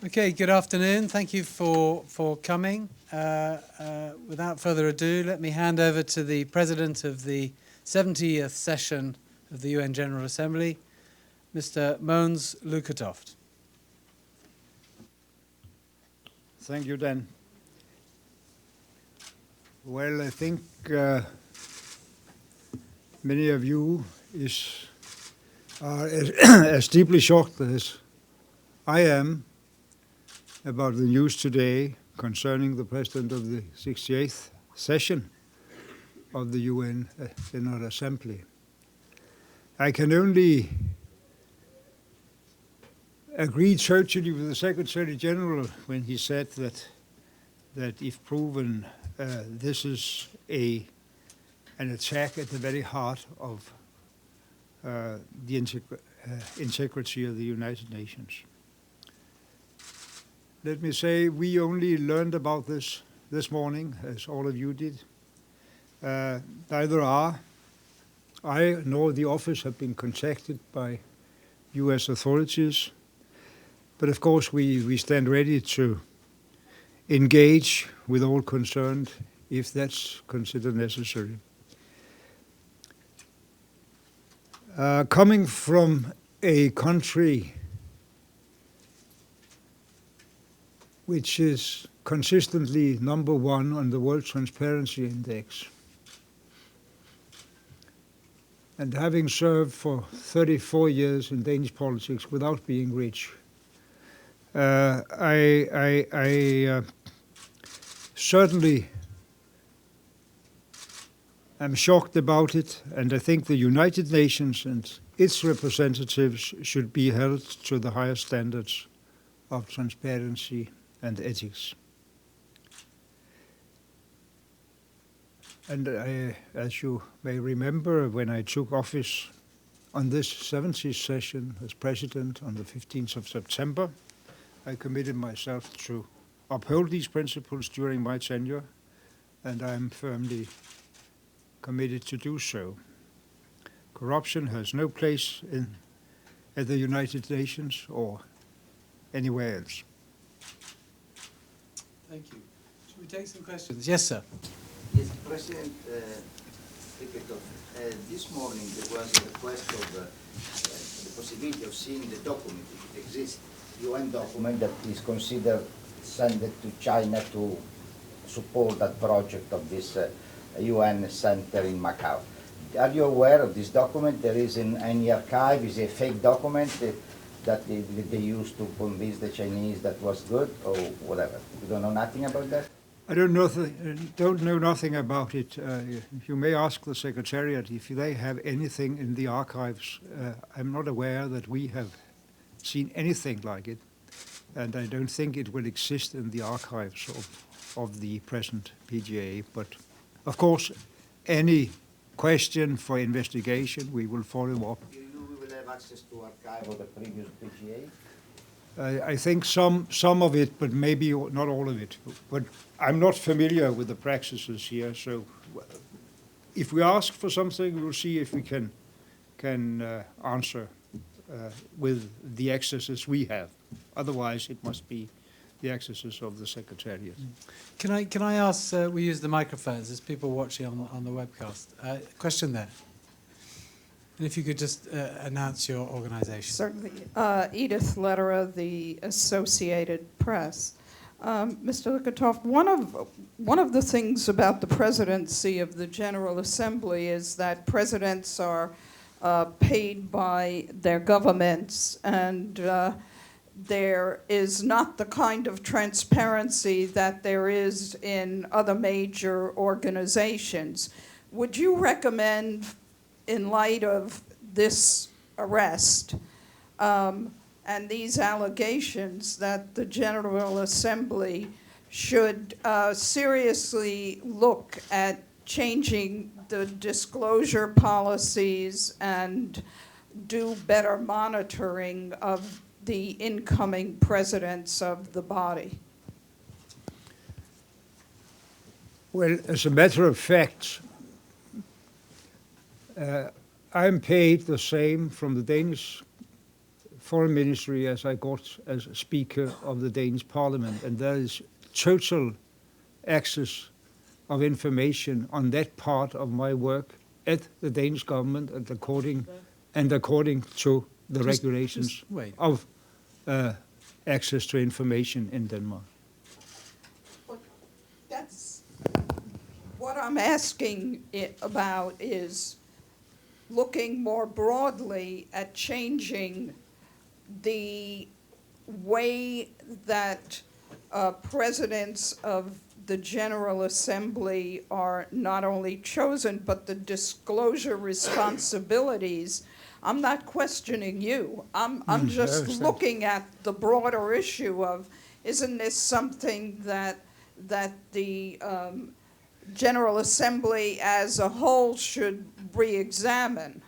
Okay, good afternoon. Thank you for coming. Without further ado, let me hand over to the President of the 70th session of the UN General Assembly, Mr. Mogens Lykketoft. Thank you, Dan. Well, I think many of you are as deeply shocked as I am about the news today concerning the President of the 68th session of the UN General Assembly. I can only agree totally with the Secretary General when he said that if proven, this is an attack at the very heart of the integrity of the United Nations. Let me say, we only learned about this morning, as all of you did. Neither I nor the office have been contacted by U.S. authorities. But of course, we stand ready to engage with all concerned if that's considered necessary. Coming from a country which is consistently number one on the World Transparency Index, and having served for 34 years in Danish politics without being rich, I certainly am shocked about it, and I think the United Nations and its representatives should be held to the highest standards of transparency and ethics. And as you may remember, when I took office on this 70th session as president on the 15th of September, I committed myself to uphold these principles during my tenure, and I am firmly committed to do so. Corruption has no place at the United Nations or anywhere else. Thank you. Should we take some questions? Yes, sir. Yes, President Lykketoft, this morning there was a request of the possibility of seeing the document, if it exists, UN document that is considered sent to China to support that project of this UN center in Macau. Are you aware of this document? There is in any archive, is a fake document that they used to convince the Chinese that was good or whatever? You don't know nothing about that? I don't know nothing about it. You may ask the Secretariat if they have anything in the archives. I'm not aware that we have seen anything like it, and I don't think it will exist in the archives of the present PGA. But of course, any question for investigation, we will follow up. Do you know we will have access to archive of the previous PGA? I think some of it, but maybe not all of it. But I'm not familiar with the practices here, so if we ask for something, we'll see if we can answer with the accesses we have. Otherwise, it must be the accesses of the Secretariat. Can I ask, we use the microphones, there's people watching on the webcast. Question there. And if you could just announce your organization. Certainly. Edith Lederer, the Associated Press. Mr. Lykketoft, one of the things about the presidency of the General Assembly is that presidents are paid by their governments, and there is not the kind of transparency that there is in other major organizations. Would you recommend, in light of this arrest and these allegations, that the General Assembly should seriously look at changing the disclosure policies and do better monitoring of the incoming presidents of the body? Well, as a matter of fact, I'm paid the same from the Danish foreign ministry as I got as Speaker of the Danish Parliament, and there is total access of information on that part of my work at the Danish government, and according to the regulations just wait. of access to information in Denmark. That's what I'm asking about is looking more broadly at changing the way that presidents of the General Assembly are not only chosen, but the disclosure responsibilities. I'm not questioning you. I'm just looking at the broader issue of, isn't this something that the General Assembly as a whole should re-examine?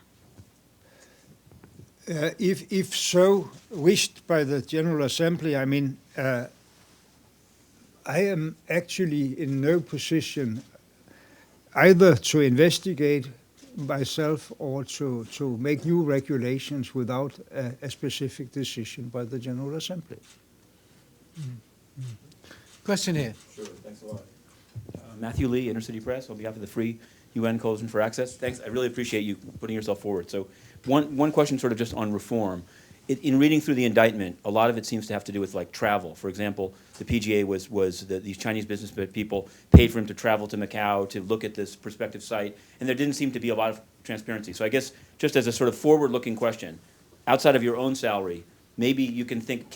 If so wished by the General Assembly, I mean, I am actually in no position either to investigate myself or to make new regulations without a specific decision by the General Assembly. Question here. Sure, thanks a lot. Matthew Lee, Intercity Press, on behalf of the Free UN Coalition for Access. Thanks, I really appreciate you putting yourself forward. So one question sort of just on reform. In reading through the indictment, a lot of it seems to have to do with like travel. For example, the PGA these Chinese business people paid for him to travel to Macau to look at this prospective site, and there didn't seem to be a lot of transparency. So I guess just as a sort of forward-looking question, outside of your own salary, maybe you can think,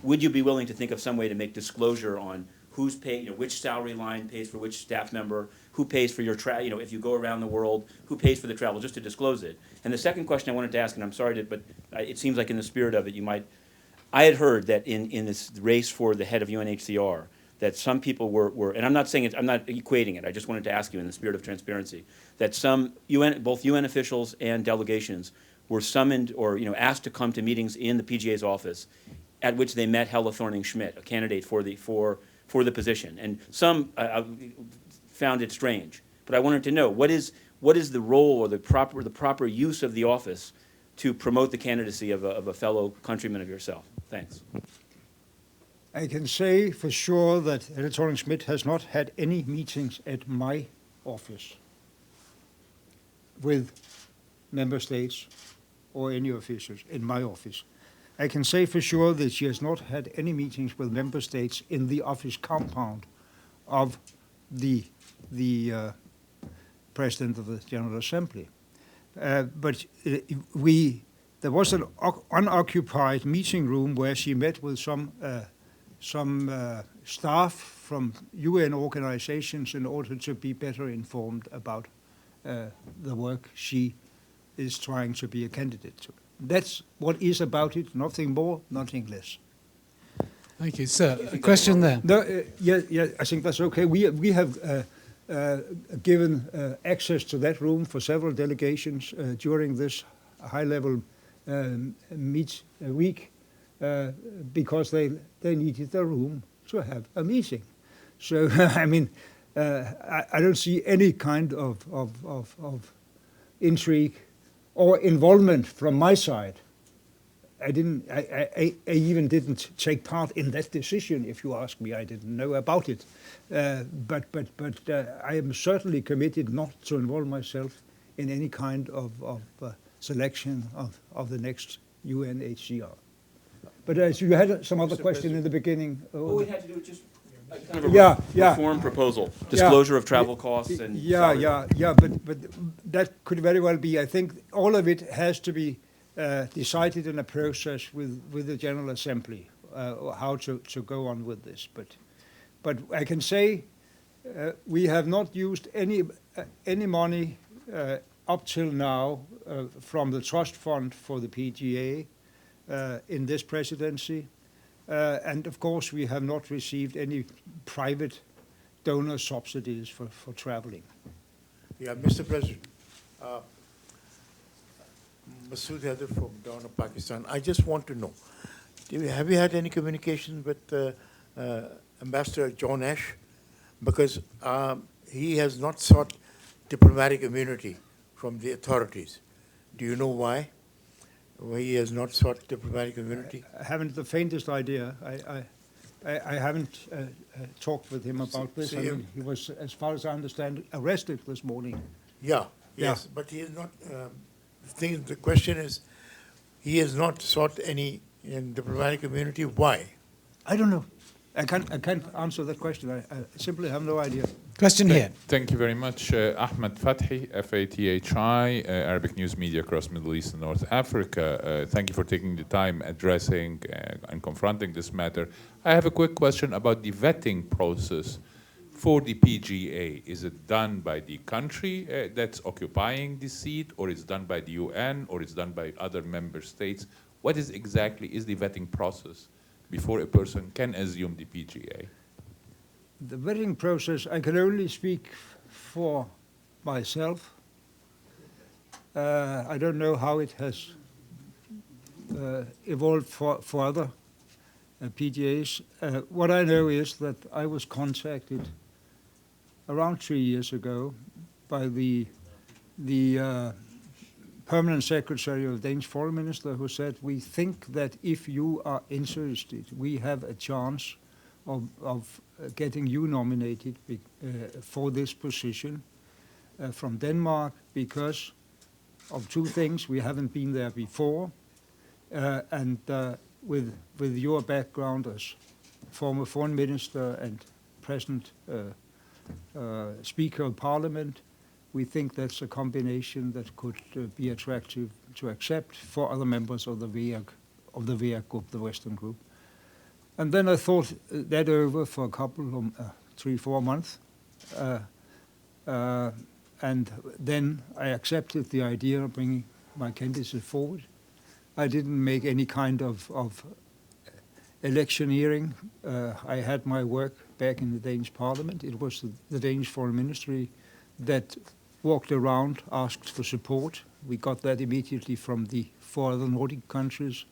would you be willing to think of some way to make disclosure on who's paid, which salary line pays for which staff member, who pays for your if you go around the world, who pays for the travel, just to disclose it. And the second question I wanted to ask, and I'm sorry but it seems like in the spirit of it, I had heard that in this race for the head of UNHCR, that some people were, and I'm not saying I'm not equating it, I just wanted to ask you in the spirit of transparency, that some both UN officials and delegations were summoned or asked to come to meetings in the PGA's office, at which they met Helle Thorning-Schmidt, a candidate for the position, and some found it strange. But I wanted to know what is the role or the proper use of the office to promote the candidacy of a fellow countryman of yourself. Thanks. I can say for sure that Helle Thorning-Schmidt has not had any meetings at my office with member states or any officials in my office. I can say for sure that she has not had any meetings with member states in the office compound of the President of the General Assembly. But there was an unoccupied meeting room where she met with some staff from UN organizations in order to be better informed about the work she is trying to be a candidate to. That's what is about it, nothing more, nothing less. Thank you. Sir, a question there. No, yeah, I think that's okay. We have given access to that room for several delegations during this high-level week because they needed the room to have a meeting. So, I mean, I don't see any kind of intrigue or involvement from my side. I even didn't take part in that decision. If you ask me, I didn't know about it. But I am certainly committed not to involve myself in any kind of selection of the next UNHCR. But as you had some other question in the beginning. Well, it had to do with just kind of a reform proposal, disclosure of travel costs and but that could very well be. I think all of it has to be decided in a process with the General Assembly how to go on with this. But I can say we have not used any money up till now from the trust fund for the PGA in this presidency. And of course, we have not received any private donor subsidies for traveling. Yeah, Mr. President, Masood Haider from down in Pakistan. I just want to know, have you had any communication with Ambassador John Ashe? Because he has not sought diplomatic immunity from the authorities. Do you know why? where he has not sought diplomatic immunity? I haven't the faintest idea. I haven't talked with him about this. I mean, he was, as far as I understand, arrested this morning. Yeah, yes, but he is not, the question is, he has not sought any diplomatic immunity. Why? I don't know. I can't answer that question. I simply have no idea. Question here. Thank you very much. Ahmed Fathi, FATHI, Arabic News Media across Middle East and North Africa. Thank you for taking the time addressing and confronting this matter. I have a quick question about the vetting process for the PGA. Is it done by the country that's occupying the seat, or is it done by the UN, or is it done by other member states? What is exactly is the vetting process before a person can assume the PGA? The vetting process, I can only speak for myself. I don't know how it has evolved for other PGAs. What I know is that I was contacted around 3 years ago by the permanent secretary of the Danish foreign minister, who said, we think that if you are interested, we have a chance of getting you nominated for this position from Denmark, because of two things. We haven't been there before, and with your background as former foreign minister and present Speaker of Parliament, we think that's a combination that could be attractive to accept for other members of the VEAC group, the Western group. And then I thought that over for a couple of 3-4 months, and then I accepted the idea of bringing my candidacy forward. I didn't make any kind of electioneering. I had my work back in the Danish Parliament. It was the Danish Foreign Ministry that walked around, asked for support. We got that immediately from the 4 other Nordic countries,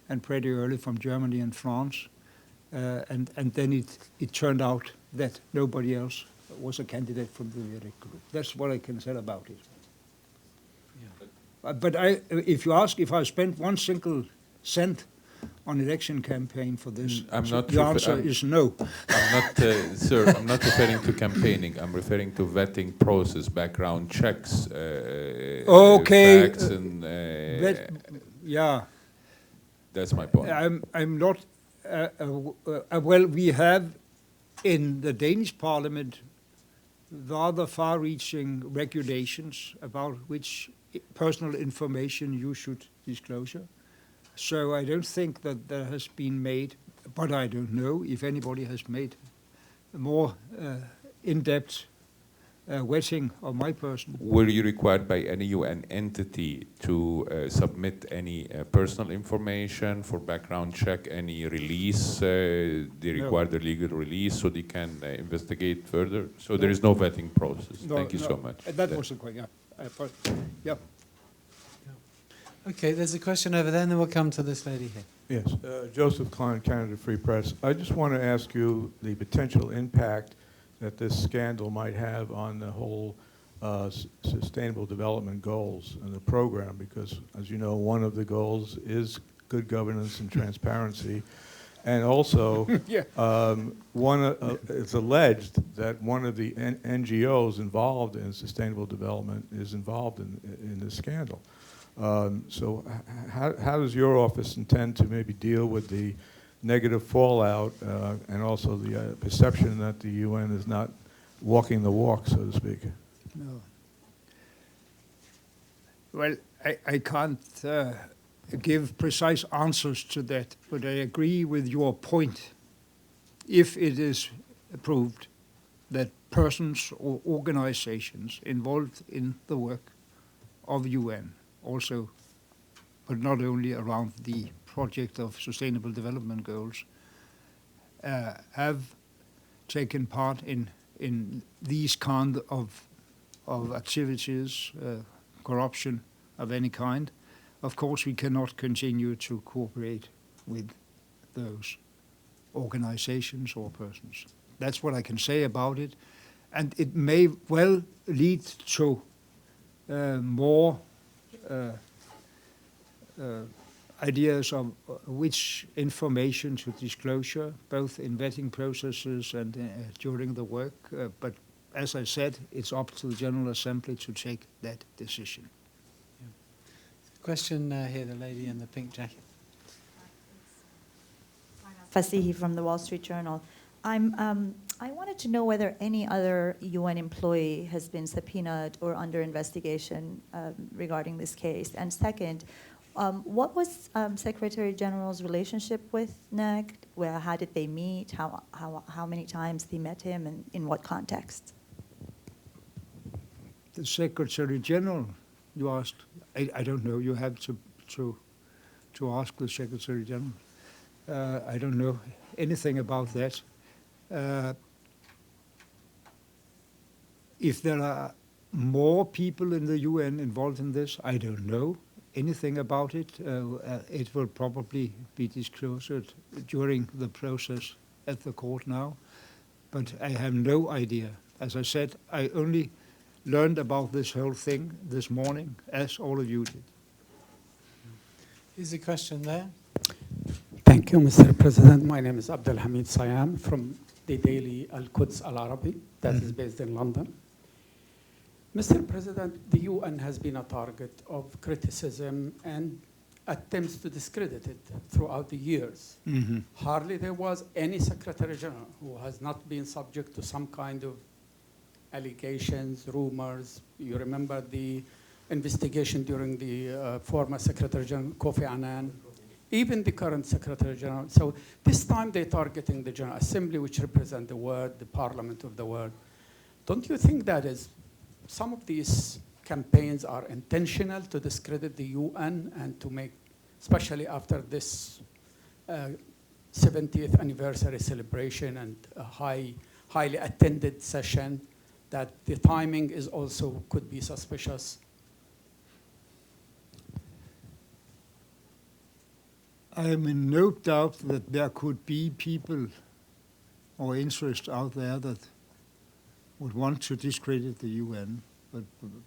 and pretty early from Germany and France. And then it turned out that nobody else was a candidate from the VEAC group. That's what I can say about it. Yeah. But if you ask if I spent 1 single cent on election campaign for this, the answer is no. I'm not, sir, I'm not referring to campaigning. I'm referring to vetting process, background checks, okay, facts, and yeah. That's my point. I'm not. Well, we have in the Danish Parliament rather far-reaching regulations about which personal information you should disclose. So I don't think that there has been made, but I don't know if anybody has made more in-depth vetting of my person. Were you required by any UN entity to submit any personal information for background check, any release? They require the legal release so they can investigate further? So there is no vetting process. No, Thank you so much. That was the question, yeah. Okay, there's a question over there, and then we'll come to this lady here. Yes, Joseph Klein, Canada Free Press. I just want to ask you the potential impact that this scandal might have on the whole Sustainable Development Goals and the program, because, as you know, one of the goals is good governance and transparency. And also, it's alleged that one of the NGOs involved in sustainable development is involved in this scandal. So how does your office intend to maybe deal with the negative fallout and also the perception that the UN is not walking the walk, so to speak? No. Well, I can't give precise answers to that, but I agree with your point. If it is proved that persons or organizations involved in the work of UN also, but not only around the project of Sustainable Development Goals, have taken part in these kind of activities, corruption of any kind, of course we cannot continue to cooperate with those organizations or persons. That's what I can say about it. And it may well lead to more ideas of which information to disclosure, both in vetting processes and during the work. But as I said, it's up to the General Assembly to take that decision. Question here, the lady in the pink jacket. Fasihi from the Wall Street Journal. I wanted to know whether any other UN employee has been subpoenaed or under investigation regarding this case. And second, what was Secretary General's relationship with NAG? How did they meet? How many times they met him, and in what context? The Secretary General, you asked. I don't know. You have to ask the Secretary General. I don't know anything about that. If there are more people in the UN involved in this, I don't know anything about it. It will probably be disclosed during the process at the court now, but I have no idea. As I said, I only learned about this whole thing this morning, as all of you did. Is a question there? Thank you, Mr. President. My name is Abdel Hamid Sayam from the daily Al-Quds Al-Arabi that is based in London. Mr. President, the UN has been a target of criticism and attempts to discredit it throughout the years. Hardly there was any Secretary General who has not been subject to some kind of allegations, rumors. You remember the investigation during the former Secretary General Kofi Annan, even the current Secretary General. So this time they're targeting the General Assembly, which represent the world, the Parliament of the world. Don't you think that is some of these campaigns are intentional to discredit the UN and to make, especially after this 70th anniversary celebration and a highly attended session, that the timing is also could be suspicious? I am in no doubt that there could be people or interests out there that would want to discredit the UN,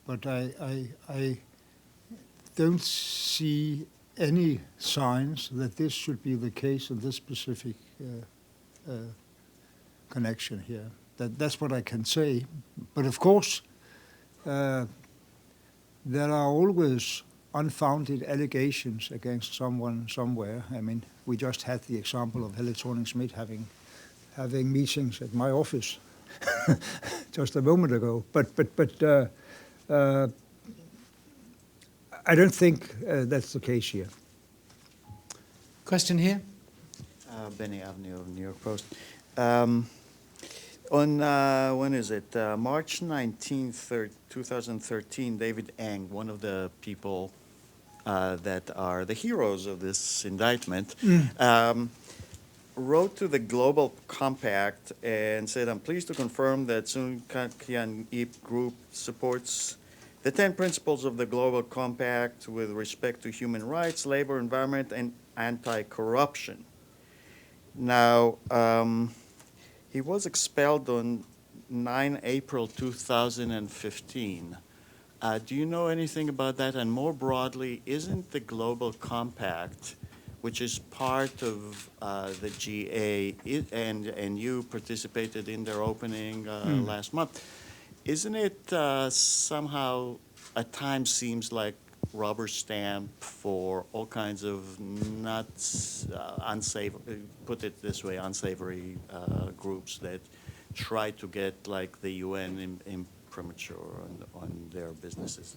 but I don't see any signs that this should be the case in this specific connection here. That's what I can say. But of course, there are always unfounded allegations against someone somewhere. I mean, we just had the example of Helle Thorning-Schmidt having meetings at my office just a moment ago. But I don't think that's the case here. Question here. Benny Avenue of New York Post. On when is it? March 19th, 2013, David Eng, one of the people that are the heroes of this indictment, wrote to the Global Compact and said, "I'm pleased to confirm that Sun Kyan Ip Group supports the 10 principles of the Global Compact with respect to human rights, labor, environment, and anti-corruption." Now, he was expelled on 9 April 2015. Do you know anything about that? And more broadly, isn't the Global Compact, which is part of the GA, and you participated in their opening last month, isn't it somehow at times seems like rubber stamp for all kinds of not unsavory, put it this way, unsavory groups that try to get like the UN imprimatur on their businesses?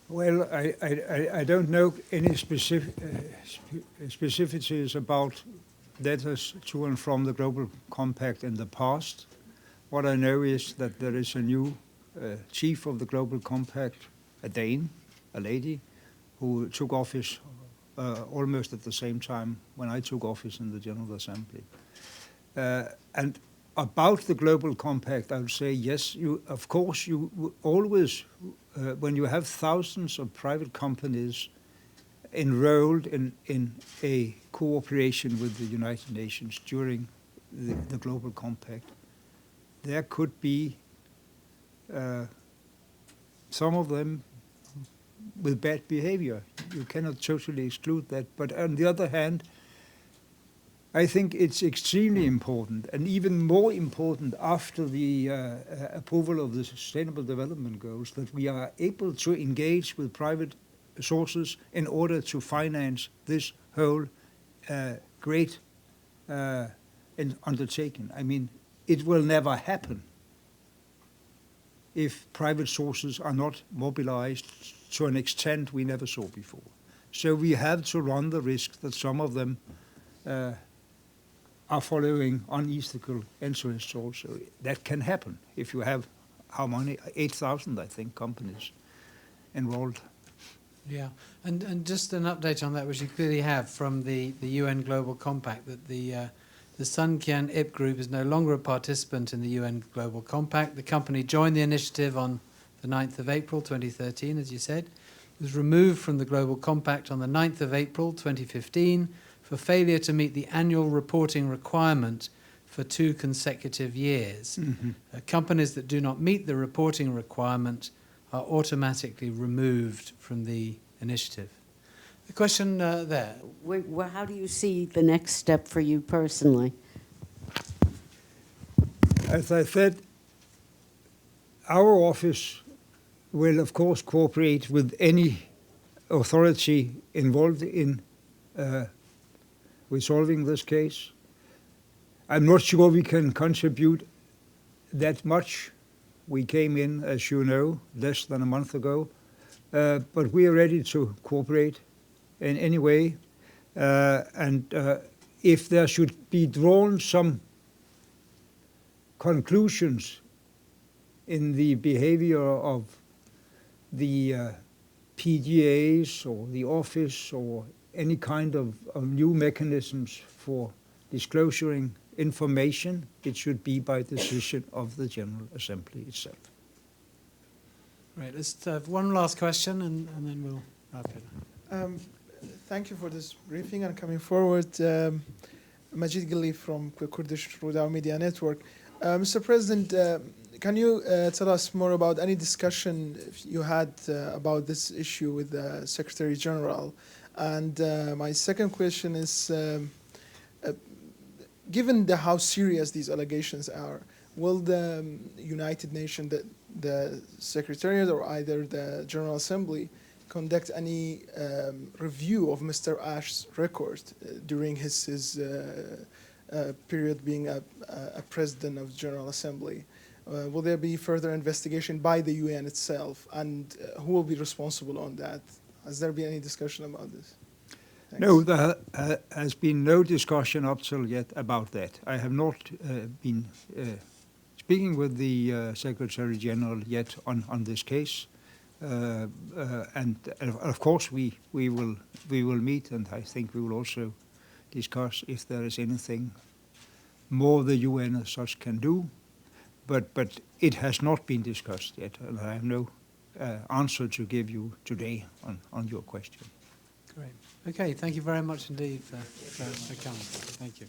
Well, I don't know any specificities about letters to and from the Global Compact in the past. What I know is that there is a new chief of the Global Compact, a Dane, a lady, who took office almost at the same time when I took office in the General Assembly. And about the Global Compact, I would say, yes, of course, you always, when you have thousands of private companies enrolled in a cooperation with the United Nations during the Global Compact, there could be some of them with bad behavior. You cannot totally exclude that. But on the other hand, I think it's extremely important, and even more important after the approval of the Sustainable Development Goals, that we are able to engage with private sources in order to finance this whole great undertaking. I mean, it will never happen if private sources are not mobilized to an extent we never saw before. So we have to run the risk that some of them are following unethical interests also. That can happen if you have, how many, 8,000, I think, companies enrolled. Yeah, and just an update on that, which you clearly have from the UN Global Compact, that the Sun Kian Ip Group is no longer a participant in the UN Global Compact. The company joined the initiative on the 9th of April 2013, as you said. It was removed from the Global Compact on the 9th of April 2015 for failure to meet the annual reporting requirement for 2 consecutive years. Mm-hmm. Companies that do not meet the reporting requirement are automatically removed from the initiative. The question there. How do you see the next step for you personally? As I said, our office will, of course, cooperate with any authority involved in resolving this case. I'm not sure we can contribute that much. We came in, as you know, less than a month ago, but we are ready to cooperate in any way. And if there should be drawn some conclusions in the behavior of the PGAs or the office or any kind of new mechanisms for disclosing information, it should be by decision of the General Assembly itself. Right, let's have one last question and then we'll wrap it up. Thank you for this briefing and coming forward. Majid Ghali from Kurdish Rudaw Media Network. Mr. President, can you tell us more about any discussion you had about this issue with the Secretary General? And my second question is, given how serious these allegations are, will the United Nations, the Secretariat or either the General Assembly, conduct any review of Mr. Ashe's record during his period being a president of the General Assembly? Will there be further investigation by the UN itself, and who will be responsible on that? Has there been any discussion about this? Thanks. No, there has been no discussion up till yet about that. I have not been speaking with the Secretary General yet on this case. And of course we will meet, and I think we will also discuss if there is anything more the UN as such can do. But it has not been discussed yet, and I have no answer to give you today on your question. Great. Okay, thank you very much indeed for coming. Thank you.